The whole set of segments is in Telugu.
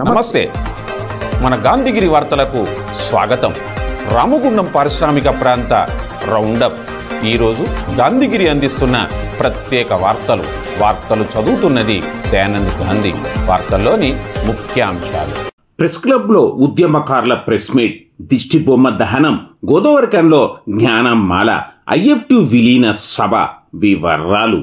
నమస్తే. మన గాంధీగిరి వార్తలకు స్వాగతం. రామగుండం పారిశ్రామిక ప్రాంత రౌండప్. ఈరోజు గాంధీగిరి అందిస్తున్న ప్రత్యేక వార్తలు చదువుతున్నది దయానంద్ గాంధీ. వార్తల్లోని ముఖ్యాంశాలు. ప్రెస్ క్లబ్లో ఉద్యమకారుల ప్రెస్ మీట్, దిష్టి బొమ్మ దహనం, గోదావరికంలో జ్ఞానం మాల, IF2 విలీన సభ వివరాలు.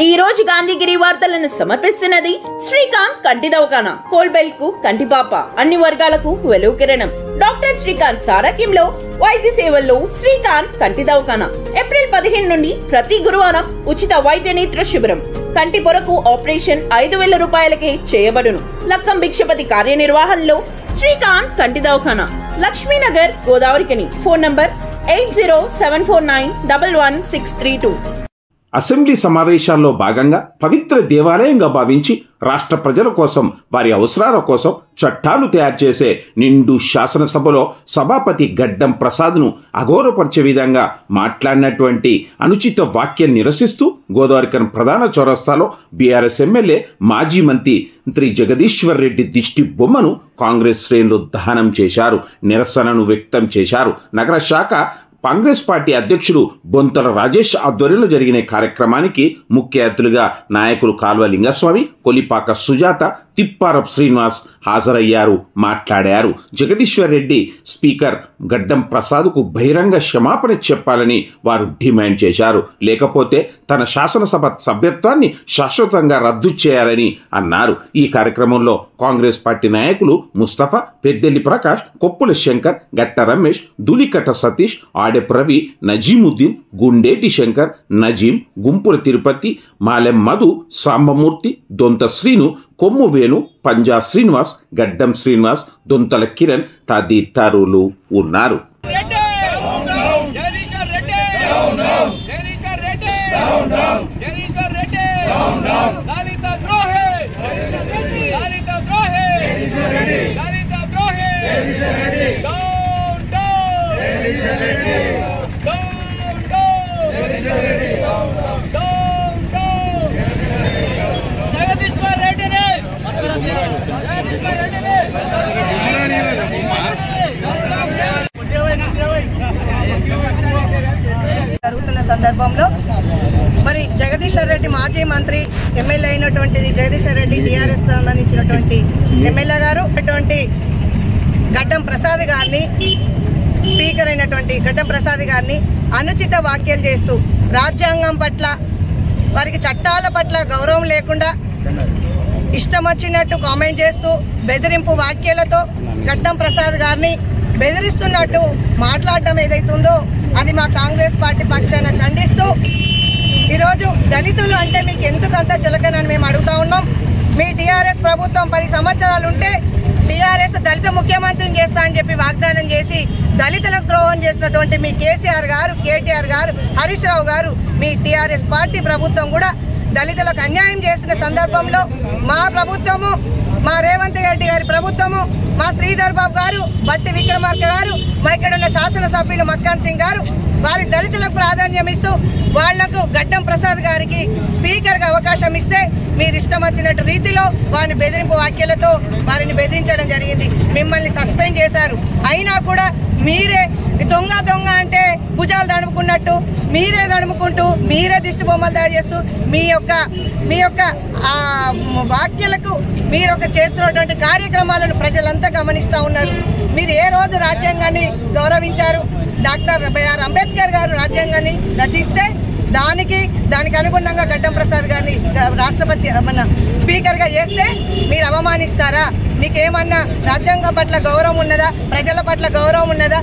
ఈ రోజు గాంధీగిరి వార్తలను సమర్పిస్తున్నది శ్రీకాంత్ కంటి దవాఖానా. కోల్బెల్ కు కంటిపాప, అన్ని వర్గాలకు వెలుగు కిరణం. డాక్టర్ శ్రీకాంత్ సారథ్యంలో వైద్య సేవల్లో శ్రీకాంత్ కంటి దవాఖానా. ఏప్రిల్ 15 నుండి ప్రతి గురువారం ఉచిత వైద్య నేత్ర శిబిరం. కంటి పొరకు ఆపరేషన్ 5,000 రూపాయలకే చేయబడును. లక్కం భిక్షపతి కార్యనిర్వహణలో శ్రీకాంత్ కంటి దవాఖానా, Lakshminagar, Godavarikhani. Phone number 8074911632. Assembly సమావేశాల్లో భాగంగా పవిత్ర దేవాలయంగా భావించి రాష్ట్ర ప్రజల కోసం, వారి అవసరాల కోసం చట్టాలు తయారు చేసే నిండు శాసనసభలో సభాపతి గడ్డం ప్రసాద్ను అఘోరపరిచే విధంగా మాట్లాడినటువంటి అనుచిత వ్యాఖ్యలు నిరసిస్తూ గోదావరికన్ ప్రధాన చౌరస్తాలో బీఆర్ఎస్ ఎమ్మెల్యే మాజీ మంత్రి జగదీశ్వర్ రెడ్డి దిష్టి బొమ్మను కాంగ్రెస్ శ్రేణులు దహనం చేశారు, నిరసనను వ్యక్తం చేశారు. నగర శాఖ కాంగ్రెస్ పార్టీ అధ్యక్షుడు బొంతల రాజేష్ ఆధ్వర్యంలో జరిగిన కార్యక్రమానికి ముఖ్య అతిథులుగా నాయకులు కాల్వ లింగస్వామి, కొలిపాక సుజాత, తిప్పారపు శ్రీనివాస్ హాజరయ్యారు, మాట్లాడారు. జగదీశ్వర్ రెడ్డి స్పీకర్ గడ్డం ప్రసాద్కు బహిరంగ క్షమాపణ చెప్పాలని వారు డిమాండ్ చేశారు. లేకపోతే తన శాసనసభ సభ్యత్వాన్ని శాశ్వతంగా రద్దు చేయాలని అన్నారు. ఈ కార్యక్రమంలో కాంగ్రెస్ పార్టీ నాయకులు ముస్తఫా, పెద్దెల్లి ప్రకాష్, కొప్పుల శంకర్, గట్ట రమేష్, దులికట్ట సతీష్, ఆడెప్ రవి, నజీముద్దీన్, గుండేటి శంకర్, నజీం, గుంపుల తిరుపతి, మాలెం మధు, సాంబమూర్తి, దొంత శ్రీను, కొమ్ము వేణు, పంజా శ్రీనివాస్, గడ్డం శ్రీనివాస్, దొంతల కిరణ్ తదితరులు ఉన్నారు. జరుగుతున్న సందర్భంలో మరి జగదీశ్వర్ రెడ్డి మాజీ మంత్రి ఎమ్మెల్యే అయినటువంటిది జగదీశ్వర్ రెడ్డి టీఆర్ఎస్ సంబంధించినటువంటి ఎమ్మెల్యే గారు అటువంటి గడ్డం ప్రసాద్ గారిని, స్పీకర్ అయినటువంటి గడ్డం ప్రసాద్ గారిని అనుచిత వ్యాఖ్యలు చేస్తూ రాజ్యాంగం పట్ల, వారికి చట్టాల పట్ల గౌరవం లేకుండా ఇష్టం వచ్చినట్టు కామెంట్ చేస్తూ బెదిరింపు వ్యాఖ్యలతో గడ్డం ప్రసాద్ గారిని బెదిరిస్తున్నట్టు మాట్లాడటం ఏదైతుందో అది మా కాంగ్రెస్ పార్టీ పక్షాన ఖండిస్తూ, ఈరోజు దళితులు అంటే మీకు ఎందుకంత చులకనని మేము అడుగుతా ఉన్నాం. మీ టీఆర్ఎస్ ప్రభుత్వం 10 సంవత్సరాలు ఉంటే టీఆర్ఎస్ దళిత ముఖ్యమంత్రిని చేస్తా అని చెప్పి వాగ్దానం చేసి దళితులకు ద్రోహం చేసినటువంటి మీ కేసీఆర్ గారు, కేటీఆర్ గారు, హరీష్ రావు గారు, మీ టీఆర్ఎస్ పార్టీ ప్రభుత్వం కూడా దళితులకు అన్యాయం చేసిన సందర్భంలో మా ప్రభుత్వము, మా రేవంత్ రెడ్డి గారి ప్రభుత్వము, మా శ్రీధర్ బాబు గారు, బట్టి విక్రమార్క గారు, మా ఇక్కడ ఉన్న శాసనసభ్యులు మక్కాన్ సింగ్ గారు వారి దళితులకు ప్రాధాన్యం ఇస్తూ వాళ్లకు గడ్డం ప్రసాద్ గారికి స్పీకర్ గా అవకాశం ఇస్తే మీరు ఇష్టం వచ్చినట్టు రీతిలో వారిని బెదిరింపు వ్యాఖ్యలతో వారిని బెదిరించడం జరిగింది. మిమ్మల్ని సస్పెండ్ చేశారు. అయినా కూడా మీరే దొంగ అంటే భుజాలు దడుముకున్నట్టు మీరే దడుముకుంటూ మీరే దిష్టి బొమ్మలు తయారు చేస్తూ మీ యొక్క వ్యాఖ్యలకు మీరు చేస్తున్నటువంటి కార్యక్రమాలను ప్రజలంతా గమనిస్తూ ఉన్నారు. మీరు ఏ రోజు రాజ్యాంగాన్ని గౌరవించారు? డాక్టర్ బిఆర్ అంబేద్కర్ గారు రాజ్యాంగాన్ని రచిస్తే దానికి అనుగుణంగా గడ్డం ప్రసాద్ గారిని రాష్ట్రపతి స్పీకర్ గా చేస్తే మీరు అవమానిస్తారా? మీకేమన్నా రాజ్యాంగం పట్ల గౌరవం ఉన్నదా? ప్రజల పట్ల గౌరవం ఉన్నదా?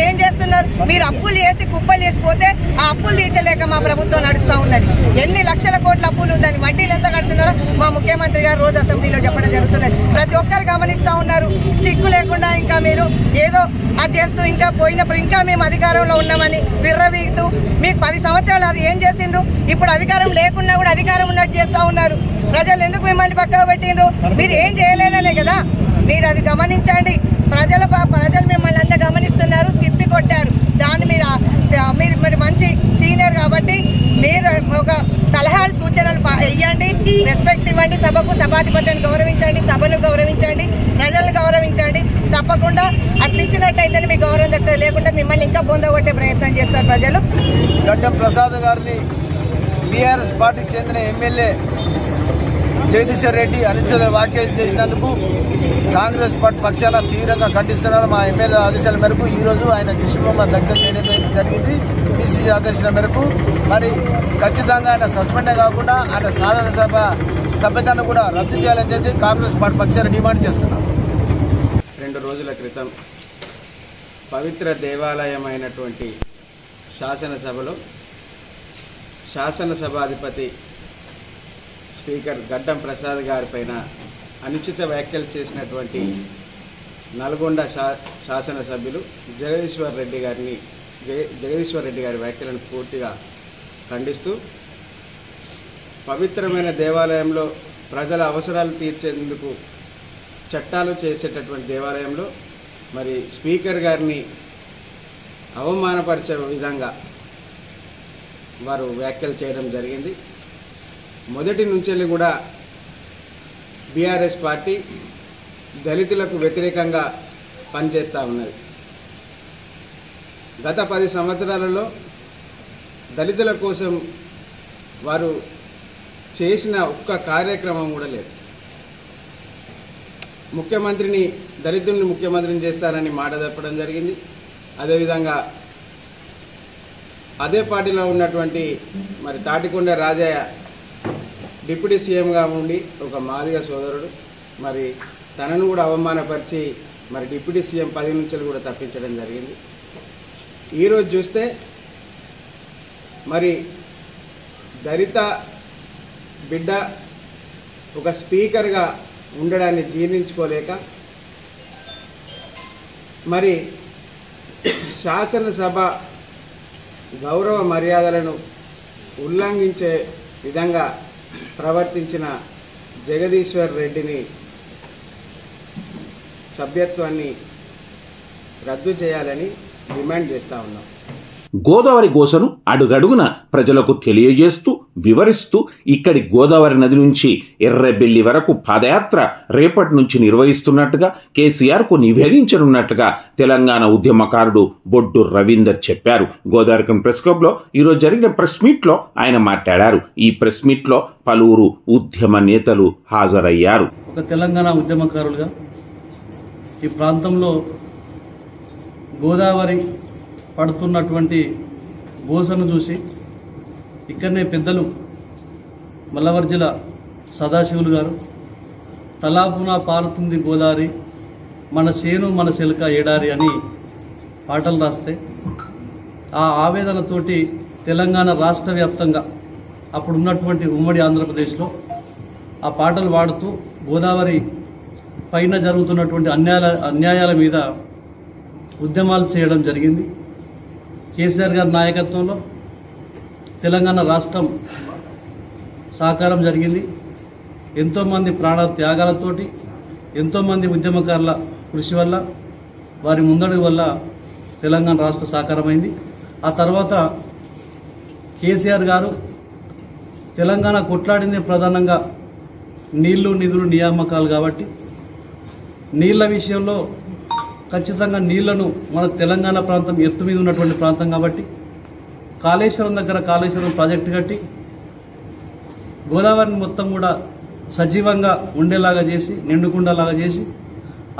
ఏం చేస్తున్నారు? మీరు అప్పులు చేసి కుప్పలు చేసిపోతే ఆ అప్పులు తీర్చలేక మా ప్రభుత్వం నడుస్తూ ఉన్నది. ఎన్ని లక్షల కోట్ల అప్పులు, దాని వడ్డీలు ఎంత కడుతున్నారో మా ముఖ్యమంత్రి గారు రోజు అసెంబ్లీలో చెప్పడం జరుగుతున్నది. ప్రతి ఒక్కరు గమనిస్తూ ఉన్నారు. సిగ్గు లేకుండా ఇంకా మీరు ఏదో అది చేస్తూ ఇంకా పోయినప్పుడు ఇంకా మేము అధికారంలో ఉన్నామని విర్రవీగుతూ మీకు 10 సంవత్సరాలు అది ఏం చేసిండ్రు? ఇప్పుడు అధికారం లేకున్నా కూడా అధికారం ఉన్నట్టు చేస్తూ ఉన్నారు. ప్రజలు ఎందుకు మిమ్మల్ని పక్కకు పెట్టిండ్రు? మీరు ఏం చేయలేదనే కదా. మీరు అది గమనించండి. ప్రజలు మిమ్మల్ని అంతా గమనిస్తున్నారు, తిప్పి కొట్టారు. దాన్ని మీరు మరి మంచి సీనియర్ కాబట్టి మీరు ఒక సలహాలు సూచనలు ఇవ్వండి, రెస్పెక్ట్ ఇవ్వండి, సభకు సభాధిపతిని గౌరవించండి, సభను గౌరవించండి, ప్రజలను గౌరవించండి. తప్పకుండా అట్లిచ్చినట్టయితే మీ గౌరవం దక్కుతుంది, లేకుంటే మిమ్మల్ని ఇంకా బొందగొట్టే ప్రయత్నం చేస్తారు ప్రజలు. గడ్డం ప్రసాద్ గారిని టీఆర్ఎస్ పార్టీకి చెందిన ఎమ్మెల్యే జగదీశ్వర్ రెడ్డి అనుచిత వ్యాఖ్యలు చేసినందుకు కాంగ్రెస్ పార్టీ పక్షాన తీవ్రంగా ఖండిస్తున్నారు. మా ఎమ్మెల్యే ఆదేశాల మేరకు ఈరోజు ఆయన దిశబొమ్మ దగ్గర చేయడం జరిగింది. పిసిసి ఆదేశాల మేరకు మరి ఖచ్చితంగా ఆయన సస్పెండే కాకుండా ఆయన శాసనసభ సభ్యతను కూడా రద్దు చేయాలని చెప్పి కాంగ్రెస్ పార్టీ పక్షాన డిమాండ్ చేస్తున్నారు. 2 రోజుల క్రితం పవిత్ర దేవాలయమైనటువంటి శాసనసభలో శాసనసభాధిపతి స్పీకర్ గడ్డం ప్రసాద్ గారిపైన అనుచిత వ్యాఖ్యలు చేసినటువంటి నల్గొండ శాసనసభ్యులు జగదీశ్వర్ రెడ్డి గారి వ్యాఖ్యలను పూర్తిగా ఖండిస్తూ పవిత్రమైన దేవాలయంలో ప్రజల అవసరాలు తీర్చేందుకు చట్టాలు చేసేటటువంటి దేవాలయంలో మరి స్పీకర్ గారిని అవమానపరిచే విధంగా వారు వ్యాఖ్యలు చేయడం జరిగింది. మొదటి నుంచి కూడా బీఆర్ఎస్ పార్టీ దళితులకు వ్యతిరేకంగా పనిచేస్తూ ఉన్నది. గత 10 సంవత్సరాలలో దళితుల కోసం వారు చేసిన ఒక్క కార్యక్రమం కూడా లేదు. ముఖ్యమంత్రిని దళితుల్ని ముఖ్యమంత్రిని చేస్తారని మాట తప్పడం జరిగింది. అదేవిధంగా అదే పార్టీలో ఉన్నటువంటి మరి తాటికొండ రాజయ్య డిప్యూటీ సీఎంగా ఉండి ఒక మాదిగ సోదరుడు మరి తనను కూడా అవమానపరిచి మరి డిప్యూటీ సీఎం పదవి నుంచి కూడా తప్పించడం జరిగింది. ఈరోజు చూస్తే మరి దళిత బిడ్డ ఒక స్పీకర్గా ఉండడాన్ని జీర్ణించుకోలేక మరి శాసనసభ గౌరవ మర్యాదలను ఉల్లంఘించే విధంగా ప్రవర్తించిన జగదీశ్వర్ రెడ్డిని సభ్యత్వాన్ని రద్దు చేయాలని డిమాండ్ చేస్తూ ఉన్నాం. గోదావరి గోసను అడుగడుగున ప్రజలకు తెలియజేస్తూ వివరిస్తూ ఇక్కడి గోదావరి నది నుంచి ఎర్రబెల్లి వరకు పాదయాత్ర రేపటి నుంచి నిర్వహిస్తున్నట్టుగా కేసీఆర్కు నివేదించనున్నట్టుగా తెలంగాణ ఉద్యమకారుడు బొడ్డు రవీందర్ చెప్పారు. గోదావరి ప్రెస్ క్లబ్లో ఈరోజు జరిగిన ప్రెస్ మీట్లో ఆయన మాట్లాడారు. ఈ ప్రెస్ మీట్లో పలువురు ఉద్యమ నేతలు హాజరయ్యారు. ఒక తెలంగాణ ఉద్యమకారులుగా ఈ ప్రాంతంలో గోదావరి పడుతున్నటువంటి గోసను చూసి ఇక్కడనే పెద్దలు మల్లవర్జిల సదాశివులు గారు తలాపున పారుతుంది గోదావరి మన చేను మన చెలక ఏడారి అని పాటలు రాస్తే ఆ ఆవేదనతోటి తెలంగాణ రాష్ట్ర వ్యాప్తంగా అప్పుడు ఉన్నటువంటి ఉమ్మడి ఆంధ్రప్రదేశ్లో ఆ పాటలు పాడుతూ గోదావరి పైన జరుగుతున్నటువంటి అన్యాయాల మీద ఉద్యమాలు చేయడం జరిగింది. కేసీఆర్ గారి నాయకత్వంలో తెలంగాణ రాష్ట్రం సాకారం జరిగింది. ఎంతోమంది ప్రాణ త్యాగాలతోటి ఎంతోమంది ఉద్యమకారుల కృషి వల్ల వారి ముందడుగు వల్ల తెలంగాణ రాష్ట్ర సాకారమైంది. ఆ తర్వాత కేసీఆర్ గారు తెలంగాణ కొట్లాడింది ప్రధానంగా నీళ్లు నిధులు నియామకాలు కాబట్టి నీళ్ల విషయంలో ఖచ్చితంగా నీళ్లను మన తెలంగాణ ప్రాంతం ఎత్తు మీద ఉన్నటువంటి ప్రాంతం కాబట్టి కాళేశ్వరం దగ్గర కాళేశ్వరం ప్రాజెక్టు కట్టి గోదావరిని మొత్తం కూడా సజీవంగా ఉండేలాగా చేసి నిండుకుండలాగా చేసి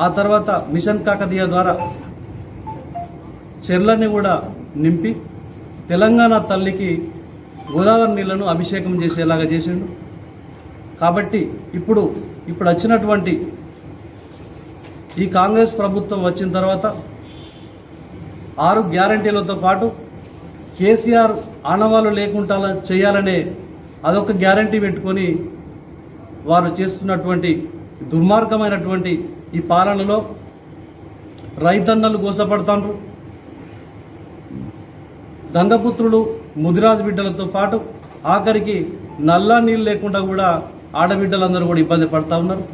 ఆ తర్వాత మిషన్ కాకతీయ ద్వారా చెర్లని కూడా నింపి తెలంగాణ తల్లికి గోదావరి నీళ్లను అభిషేకం చేసేలాగా చేసిండు. కాబట్టి ఇప్పుడు వచ్చినటువంటి ఈ కాంగ్రెస్ ప్రభుత్వం వచ్చిన తర్వాత 6 గ్యారంటీలతో పాటు కేసీఆర్ ఆనవాళ్లు లేకుండా చేయాలనే అదొక గ్యారంటీ పెట్టుకొని వారు చేస్తున్నటువంటి దుర్మార్గమైనటువంటి ఈ పాలనలో రైతన్నలు గోసపడతాండ్రు. గంగపుత్రులు ముదిరాజు బిడ్డలతో పాటు ఆఖరికి నల్లా నీళ్ళు లేకుండా కూడా ఆడబిడ్డలందరూ కూడా ఇబ్బంది పడతా ఉన్నారు.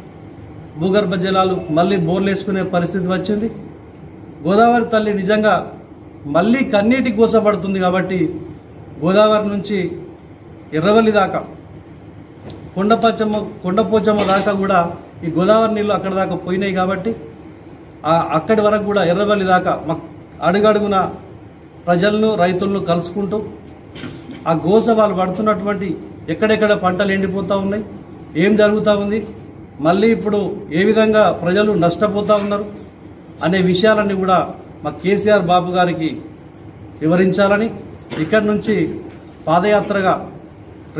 భూగర్భ జలాలు మళ్ళీ బోర్లు వేసుకునే పరిస్థితి వచ్చింది. గోదావరి తల్లి నిజంగా మళ్ళీ కన్నీటి కోసపడుతుంది. కాబట్టి గోదావరి నుంచి ఎర్రవల్లి దాకా కొండపోచమ్మ దాకా కూడా ఈ గోదావరి నీళ్లు అక్కడ దాకా పోయినాయి. కాబట్టి అక్కడి వరకు కూడా ఎర్రవల్లి దాకా అడుగడుగున ప్రజలను రైతులను కలుసుకుంటూ ఆ గోస వాళ్ళు పడుతున్నటువంటి ఎక్కడెక్కడ పంటలు ఎండిపోతూ ఉన్నాయి, ఏం జరుగుతూ ఉంది, మళ్ళీ ఇప్పుడు ఏ విధంగా ప్రజలు నష్టపోతూ ఉన్నారు అనే విషయాలన్నీ కూడా మా కేసీఆర్ బాబు గారికి వివరించాలని ఇక్కడి నుంచి పాదయాత్రగా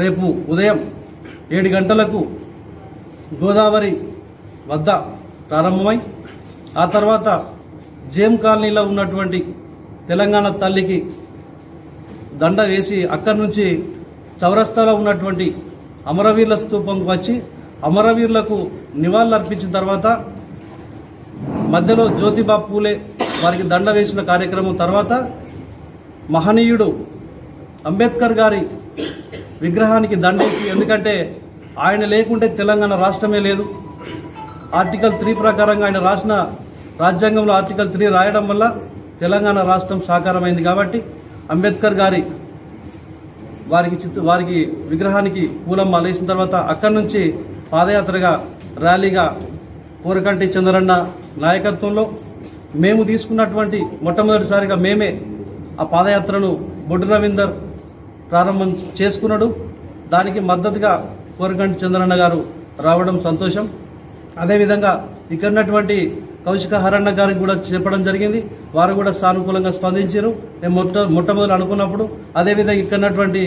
రేపు ఉదయం 7 గంటలకు గోదావరి వద్ద ప్రారంభమై ఆ తర్వాత జేమ్ కాలనీలో ఉన్నటువంటి తెలంగాణ తల్లికి దండ వేసి అక్కడి నుంచి చౌరస్తాలో ఉన్నటువంటి అమరవీరుల స్తూపంకు వచ్చి అమరవీరులకు నివాళులు అర్పించిన తర్వాత మధ్యలో జ్యోతిబా పూలే వారికి దండ వేసిన కార్యక్రమం తర్వాత మహనీయుడు అంబేద్కర్ గారి విగ్రహానికి దండేసి, ఎందుకంటే ఆయన లేకుంటే తెలంగాణ రాష్ట్రమే లేదు. ఆర్టికల్ 3 ప్రకారంగా ఆయన రాసిన రాజ్యాంగంలో ఆర్టికల్ 3 రాయడం వల్ల తెలంగాణ రాష్ట్రం సాకారమైంది. కాబట్టి అంబేద్కర్ గారి వారికి విగ్రహానికి పూలమ్మ వేసిన తర్వాత అక్కడి నుంచి పాదయాత్రగా ర్యాలీగా కోరకంటి చంద్రన్న నాయకత్వంలో మేము తీసుకున్నటువంటి మొట్టమొదటిసారిగా మేమే ఆ పాదయాత్రను బొడ్డు రవీందర్ ప్రారంభం చేసుకున్నాడు. దానికి మద్దతుగా కోరకంటి చంద్రన్న గారు రావడం సంతోషం. అదేవిధంగా ఇక్కడ ఉన్నటువంటి కౌశిక హరన్న గారికి కూడా చెప్పడం జరిగింది. వారు కూడా సానుకూలంగా స్పందించారు మేము మొట్టమొదటి అనుకున్నప్పుడు. అదేవిధంగా ఇక్కడ ఉన్నటువంటి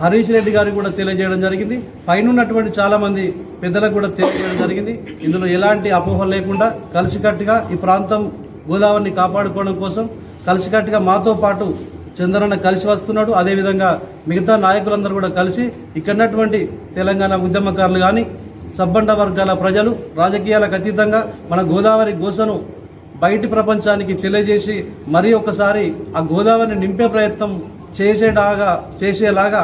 హరీష్ రెడ్డి గారికి కూడా తెలియజేయడం జరిగింది. పైన ఉన్నటువంటి చాలా మంది పెద్దలకు కూడా తెలియజేయడం జరిగింది. ఇందులో ఎలాంటి అపోహలు లేకుండా కలిసికట్టుగా ఈ ప్రాంతం గోదావరిని కాపాడుకోవడం కోసం కలిసికట్టుగా మాతో పాటు చంద్రన్న కలిసి వస్తున్నాడు. అదేవిధంగా మిగతా నాయకులందరూ కూడా కలిసి ఇక్కడ ఉన్నటువంటి తెలంగాణ ఉద్యమకారులు కానీ సబ్బండ వర్గాల ప్రజలు రాజకీయాలకు అతీతంగా మన గోదావరి గోసను బయటి ప్రపంచానికి తెలియజేసి మరి ఒకసారి ఆ గోదావరిని నింపే ప్రయత్నం చేసేలాగా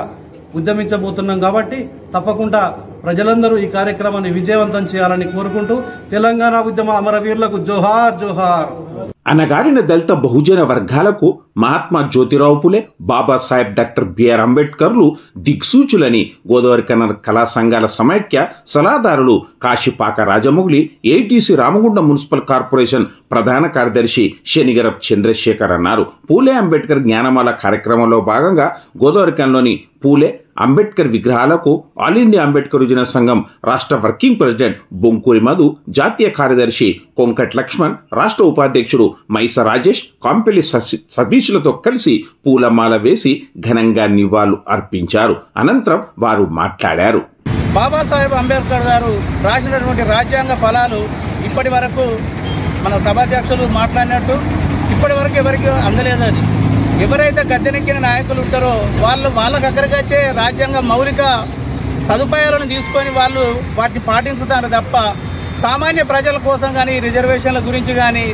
ఉద్యమించబోతున్నాం. కాబట్టి తప్పకుండా ప్రజలందరూ ఈ కార్యక్రమాన్ని విజయవంతం చేయాలని కోరుకుంటూ తెలంగాణ ఉద్యమ అమరవీరులకు జోహార్ జోహార్. అనగారిన దళిత బహుజన వర్గాలకు మహాత్మా జ్యోతిరావు పులే, బాబాసాహెబ్ డాక్టర్ బిఆర్ అంబేద్కర్లు దిక్సూచులని గోదావరి కన్నడ కళా సంఘాల సమైక్య సలహాదారులు Kashipaka Rajamouli, ATC Ramagundam municipal corporation ప్రధాన కార్యదర్శి శనిగరప్ చంద్రశేఖర్ అన్నారు. పూలే అంబేద్కర్ జ్ఞానమాల కార్యక్రమంలో భాగంగా గోదావరి కన్లోని పూలే అంబేద్కర్ విగ్రహాలకు ఆల్ ఇండియా అంబేద్కర్ యువజన సంఘం రాష్ట్ర వర్కింగ్ ప్రెసిడెంట్ బొంకూరి మధు, జాతీయ కార్యదర్శి కొంకట్ లక్ష్మణ్, రాష్ట్ర ఉపాధ్యక్షుడు మైస రాజేష్, కాంపెల్లి సతీష్లతో కలిసి పూలమాల వేసి ఘనంగా నివాళులు అర్పించారు. అనంతరం వారు మాట్లాడారు. బాబాసాహెబ్ అంబేద్కర్ గారు రాసినటువంటి రాజ్యాంగ ఫలాలు ఇప్పటి వరకు మన సభాధ్యక్షులు మాట్లాడినట్టు ఇప్పటి వరకు ఎవరికి అందలేదు. అది ఎవరైతే గద్దెనెక్కిన నాయకులు ఉంటారో వాళ్ళకి అక్కడికి వచ్చే రాజ్యాంగ మౌలిక సదుపాయాలను తీసుకొని వాళ్ళు వాటిని పాటించుతారు తప్ప సామాన్య ప్రజల కోసం కానీ రిజర్వేషన్ల గురించి కానీ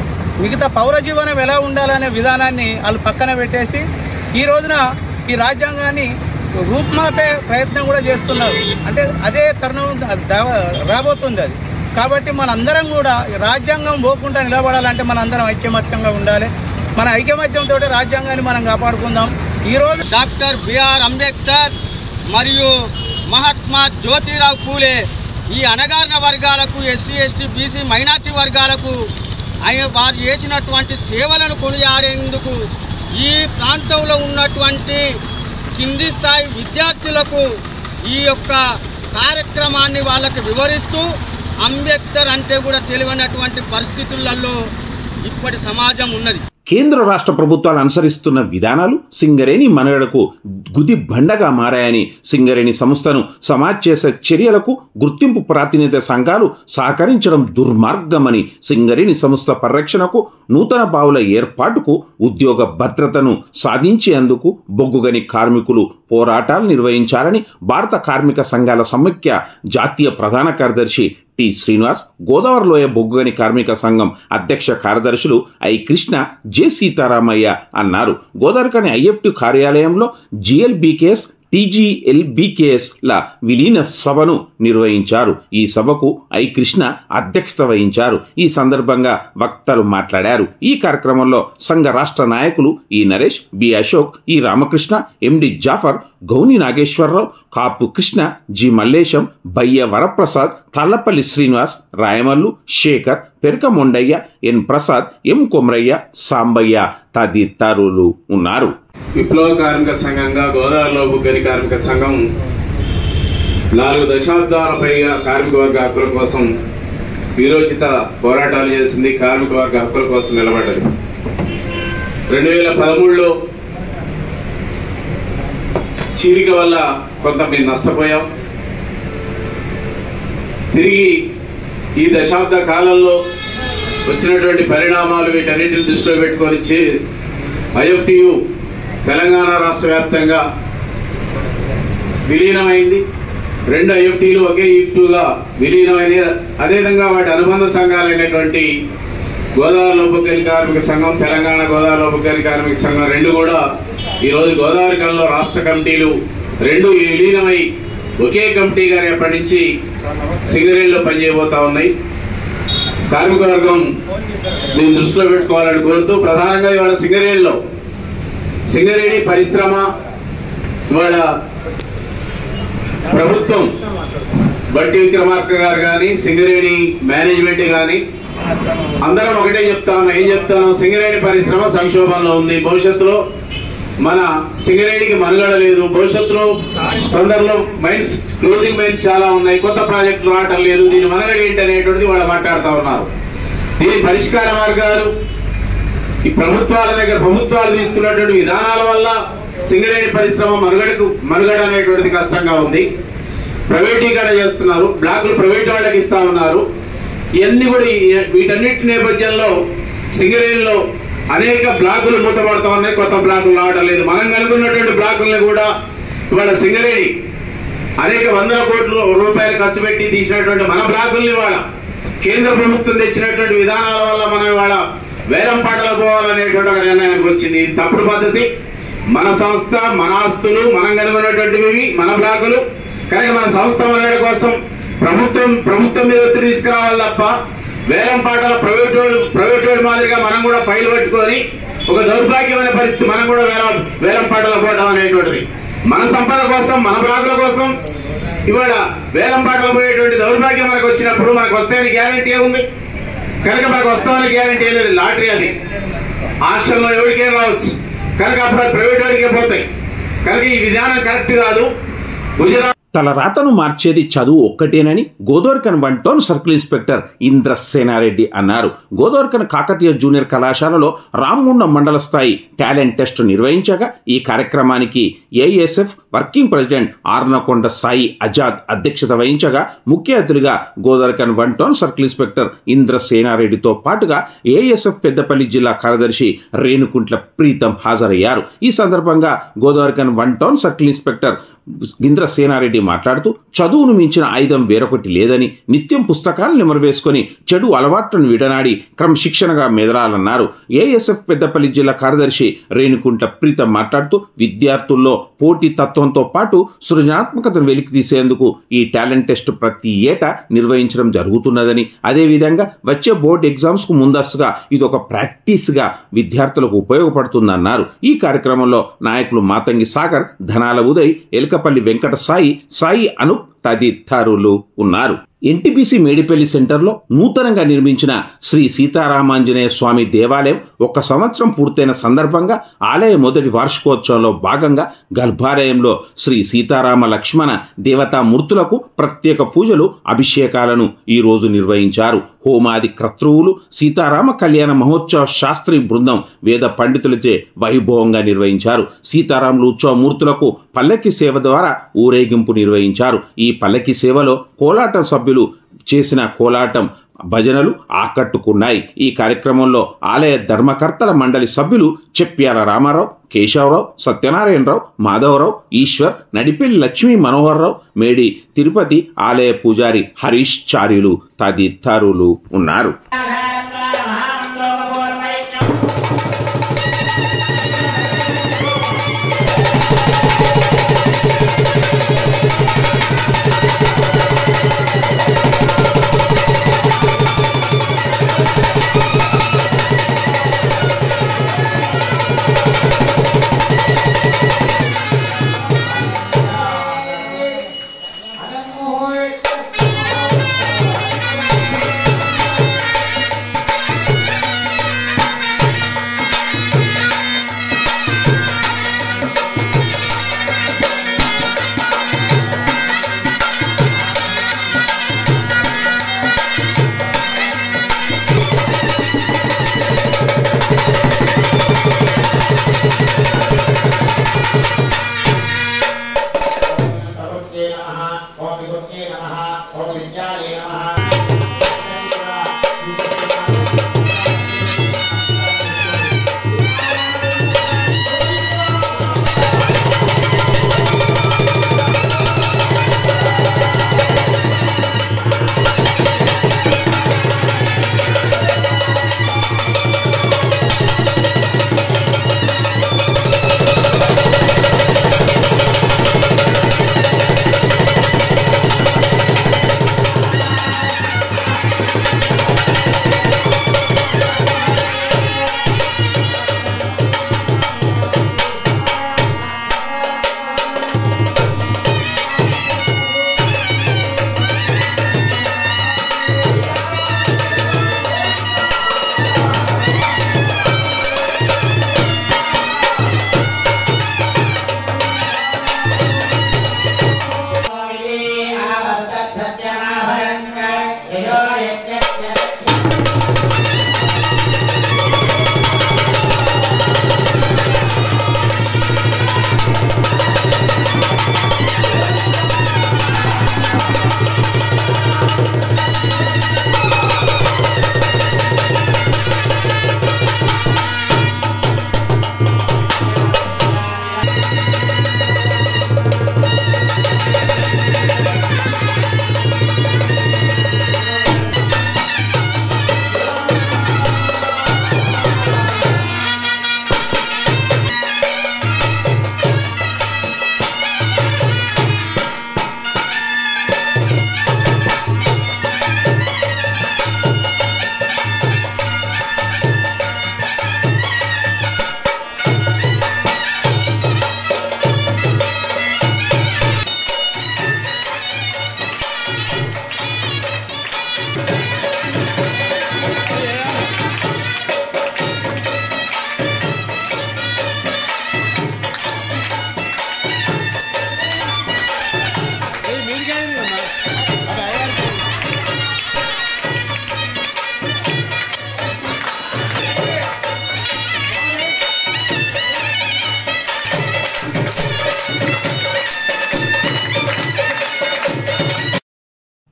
మిగతా పౌర జీవనం ఎలా ఉండాలనే విధానాన్ని వాళ్ళు పక్కన పెట్టేసి ఈ రోజున ఈ రాజ్యాంగాన్ని రూపుమాపే ప్రయత్నం కూడా చేస్తున్నారు. అంటే అదే తరుణం రాబోతుంది అది. కాబట్టి మనందరం కూడా రాజ్యాంగం పోకుండా నిలబడాలంటే మనందరం ఐక్యమత్యంగా ఉండాలి. మన ఐకమత్యంతో రాజ్యాంగాన్ని మనం కాపాడుకుందాం. ఈరోజు డాక్టర్ బిఆర్ అంబేద్కర్ మరియు మహాత్మా జ్యోతిరావు పూలే ఈ అణగారిన వర్గాలకు, ఎస్సీ ఎస్టీ బీసీ మైనార్టీ వర్గాలకు వారు చేసినటువంటి సేవలను కొనియాడేందుకు ఈ ప్రాంతంలో ఉన్నటువంటి కింది స్థాయి విద్యార్థులకు ఈ యొక్క కార్యక్రమాన్ని వాళ్ళకి వివరిస్తూ అంబేద్కర్ అంటే కూడా తెలియనటువంటి పరిస్థితులలో ఇప్పటి సమాజం ఉన్నది. కేంద్ర రాష్ట్ర ప్రభుత్వాలు అనుసరిస్తున్న విధానాలు సింగరేణి మనుగడకు గుది బండగా మారాయని, సింగరేణి సంస్థను సమాజ్ చేసే చర్యలకు గుర్తింపు ప్రాతినిధ్య సంఘాలు సహకరించడం దుర్మార్గమని, సింగరేణి సంస్థ పరిరక్షణకు, నూతన బావుల ఏర్పాటుకు, ఉద్యోగ భద్రతను సాధించేందుకు బొగ్గుగని కార్మికులు పోరాటాలు నిర్వహించాలని భారత కార్మిక సంఘాల సమైక్య జాతీయ ప్రధాన కార్యదర్శి టి శ్రీనివాస్, గోదావరిలోయ బొగ్గుగని కార్మిక సంఘం అధ్యక్ష కార్యదర్శులు ఐ కృష్ణ, జె సీతారామయ్య అన్నారు. గోదావరికని ఐఎఫ్టి కార్యాలయంలో జిఎల్బికేఎస్ TGLBKSల విలీన సభను నిర్వహించారు. ఈ సభకు ఐ కృష్ణ అధ్యక్షత వహించారు. ఈ సందర్భంగా వక్తలు మాట్లాడారు. ఈ కార్యక్రమంలో సంఘ రాష్ట్ర నాయకులు ఈ నరేష్, బి అశోక్, ఈ రామకృష్ణ, ఎండి జాఫర్, గౌని నాగేశ్వరరావు, కాపు కృష్ణ, జి మల్లేశం, బయ్య వరప్రసాద్, తల్లపల్లి శ్రీనివాస్, రాయమల్లు, శేఖర్, పెరక మొండయ్య, ఎన్ ప్రసాద్, ఎం కొమరయ్య, సాంబయ్య తదితరులు ఉన్నారు. విప్లవ కార్మిక సంఘంగా గోదావరిలో బుగ్గని కార్మిక సంఘం 4 దశాబ్దాల పైగా కార్మిక వర్గ హక్కుల కోసం వీరోచిత పోరాటాలు చేసింది. కార్మిక వర్గ హక్కుల కోసం నిలబడ్డది. 2013లో చీలిక వల్ల కొంత మేము నష్టపోయాం. తిరిగి ఈ దశాబ్ద కాలంలో వచ్చినటువంటి పరిణామాలు వీటన్నిటిని దృష్టిలో పెట్టుకొని IFTU తెలంగాణ రాష్ట్ర వ్యాప్తంగా విలీనమైంది. 2 IFTలు ఒకే IFTగా విలీనమైంది. అదేవిధంగా వాటి అనుబంధ సంఘాలైనటువంటి గోదావరిలో బుగ్గని కార్మిక సంఘం, తెలంగాణ గోదావరిలో బుగ్గని కార్మిక సంఘం 2 కూడా ఈరోజు గోదావరి కళలో రాష్ట్ర కమిటీలు 2 విలీనమై ఒకే కమిటీగా రేపటి నుంచి సింగరేణిలో పనిచేయబోతా ఉన్నాయి. కార్మిక వర్గం దీన్ని దృష్టిలో పెట్టుకోవాలని కోరుతూ ప్రధానంగా ఇవాళ సింగరేణి పరిశ్రమ ఇవాళ ప్రభుత్వం బట్టి విక్రమార్క గారు కానీ సింగరేణి మేనేజ్మెంట్ కానీ అందరం ఒకటే చెప్తా ఉన్నాం. ఏం చెప్తాను, సింగరేణి పరిశ్రమ సంక్షోభంలో ఉంది. భవిష్యత్తులో మన సింగరేణికి మనుగడ లేదు. భవిష్యత్తులో తొందరలో మైన్స్ క్లోజింగ్ మైన్స్ చాలా ఉన్నాయి. కొత్త ప్రాజెక్టులు రావటం లేదు. దీని మనుగడ ఏంటి అనేటువంటిది వాళ్ళు మాట్లాడుతూ ఉన్నారు. దీని పరిష్కార మార్గాలు ఈ ప్రభుత్వాలు తీసుకున్నటువంటి విధానాల వల్ల సింగరేణి పరిశ్రమ మనుగడ అనేటువంటిది కష్టంగా ఉంది. ప్రైవేటీకరణ చేస్తున్నారు. బ్లాకులు ప్రైవేట్ వాళ్ళకి ఇస్తా ఉన్నారు. ఇవన్నీ కూడా వీటన్నిటి నేపథ్యంలో సింగరేణిలో అనేక బ్లాకులు మూతపడతా ఉన్నాయి. కొత్త బ్లాకులు రావడం లేదు. మనం కనుగొన్నటువంటి బ్లాకుల్ని కూడా ఇవాళ సింగరేణి అనేక వందల కోట్ల రూపాయలు ఖర్చు పెట్టి తీసినటువంటి మన బ్లాకుల్ని ఇవాళ కేంద్ర ప్రభుత్వం తెచ్చినటువంటి విధానాల వల్ల మనం ఇవాళ వేలం పాటలు పోవాలనేటువంటి ఒక నిర్ణయానికి వచ్చింది. ఇది తప్పుడు పద్ధతి. మన సంస్థ, మన ఆస్తులు, మనం కనుగొన్నటువంటివి మన బ్లాకులు. కనుక మన సంస్థ మనుగడ కోసం ప్రభుత్వం మీద ఒత్తిడి తీసుకురావాలి తప్ప వేలం పాటల ప్రైవేట్ మాదిరిగా మనం కూడా ఫైల్ పట్టుకొని ఒక దౌర్భాగ్యమైన పరిస్థితి మనం కూడా వేలం పాటలు పోవడం అనేటువంటిది. మన సంపద కోసం, మన బ్లాకుల కోసం ఇవాళ వేలం పాటలు పోయేటువంటి దౌర్భాగ్యం మనకు వచ్చినప్పుడు మనకు వస్తాయని గ్యారంటీ ఏముంది? కనుక మనకు వస్తామని గ్యారంటీ ఏం లేదు. లాటరీ అది. ఆక్షన్లో ఎవరికేం రావచ్చు. కనుక అప్పుడు ప్రైవేట్ వాడికే పోతాయి. కనుక ఈ విధానం కరెక్ట్ కాదు. గుజరాత్ తల రాతను మార్చేది చదువు ఒక్కటేనని గోదోర్కన్ 1 టౌన్ సర్కిల్ ఇన్స్పెక్టర్ ఇంద్రసేనారెడ్డి అన్నారు. గోదోర్కన్ కాకతీయ జూనియర్ కళాశాలలో రామగుండం మండల స్థాయి టాలెంట్ టెస్ట్ నిర్వహించగా ఈ కార్యక్రమానికి ASF working president ఆర్నకొండ Sai Azad అధ్యక్షత వహించగా ముఖ్య అతిథిగా గోదోర్కన్ 1 టౌన్ సర్కిల్ ఇన్స్పెక్టర్ ఇంద్రసేనారెడ్డితో పాటుగా ఏఎస్ఎఫ్ పెద్దపల్లి జిల్లా కార్యదర్శి రేణుకుంట్ల ప్రీతం హాజరయ్యారు. ఈ సందర్భంగా గోదోర్కన్ 1 టౌన్ సర్కిల్ ఇన్స్పెక్టర్ ఇంద్రసేనారెడ్డి మాట్లాడుతూ చదువును మించిన ఆయుధం వేరొకటి లేదని, నిత్యం పుస్తకాలను నెమరువేసుకొని చెడు అలవాట్లను విడనాడి క్రమశిక్షణగా మెదలాలన్నారు. ఏఎస్ఎఫ్ పెద్దపల్లి జిల్లా కార్యదర్శి రేణుకుంట్ల ప్రీతం మాట్లాడుతూ విద్యార్థుల్లో పోటీ తత్వంతో పాటు సృజనాత్మకతను వెలికి తీసేందుకు ఈ టాలెంట్ టెస్ట్ ప్రతి ఏటా నిర్వహించడం జరుగుతున్నదని, అదేవిధంగా వచ్చే బోర్డు ఎగ్జామ్స్కు ముందస్తుగా ఇదొక ప్రాక్టీస్గా విద్యార్థులకు ఉపయోగపడుతుందన్నారు. ఈ కార్యక్రమంలో నాయకులు మాతంగి సాగర్, ధనాల ఉదయ్, ఎలకపల్లి వెంకట సాయి అనూప్ తదితరులు ఉన్నారు. ఎన్టీపీసీ మేడిపల్లి సెంటర్లో నూతనంగా నిర్మించిన శ్రీ సీతారామాంజనేయ స్వామి దేవాలయం 1 సంవత్సరం పూర్తయిన సందర్భంగా ఆలయ మొదటి వార్షికోత్సవంలో భాగంగా గర్భాలయంలో శ్రీ సీతారామ లక్ష్మణ దేవతామూర్తులకు ప్రత్యేక పూజలు, అభిషేకాలను ఈరోజు నిర్వహించారు. హోమాది క్రతువులు, సీతారామ కళ్యాణ మహోత్సవ శాస్త్రి బృందం వేద పండితులచే వైభవంగా నిర్వహించారు. సీతారాములు ఉత్సవ మూర్తులకు పల్లకి సేవ ద్వారా ఊరేగింపు నిర్వహించారు. ఈ పల్లకి సేవలో కోలాటం సభ్యులు చేసిన కోలాటం భజనలు ఆకట్టుకున్నాయి. ఈ కార్యక్రమంలో ఆలయ ధర్మకర్తల మండలి సభ్యులు చెప్యాల రామారావు, కేశవరావు, సత్యనారాయణరావు, మాధవరావు, ఈశ్వర్, నడిపెల్లి లక్ష్మీ మనోహర్రావు, మేడి తిరుపతి ఆలయ పూజారి హరీష్ చార్యులు తదితరులు ఉన్నారు.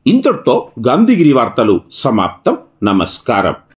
ఇంతటితో గాంధీగిరి వార్తలు సమాప్తం. నమస్కారం.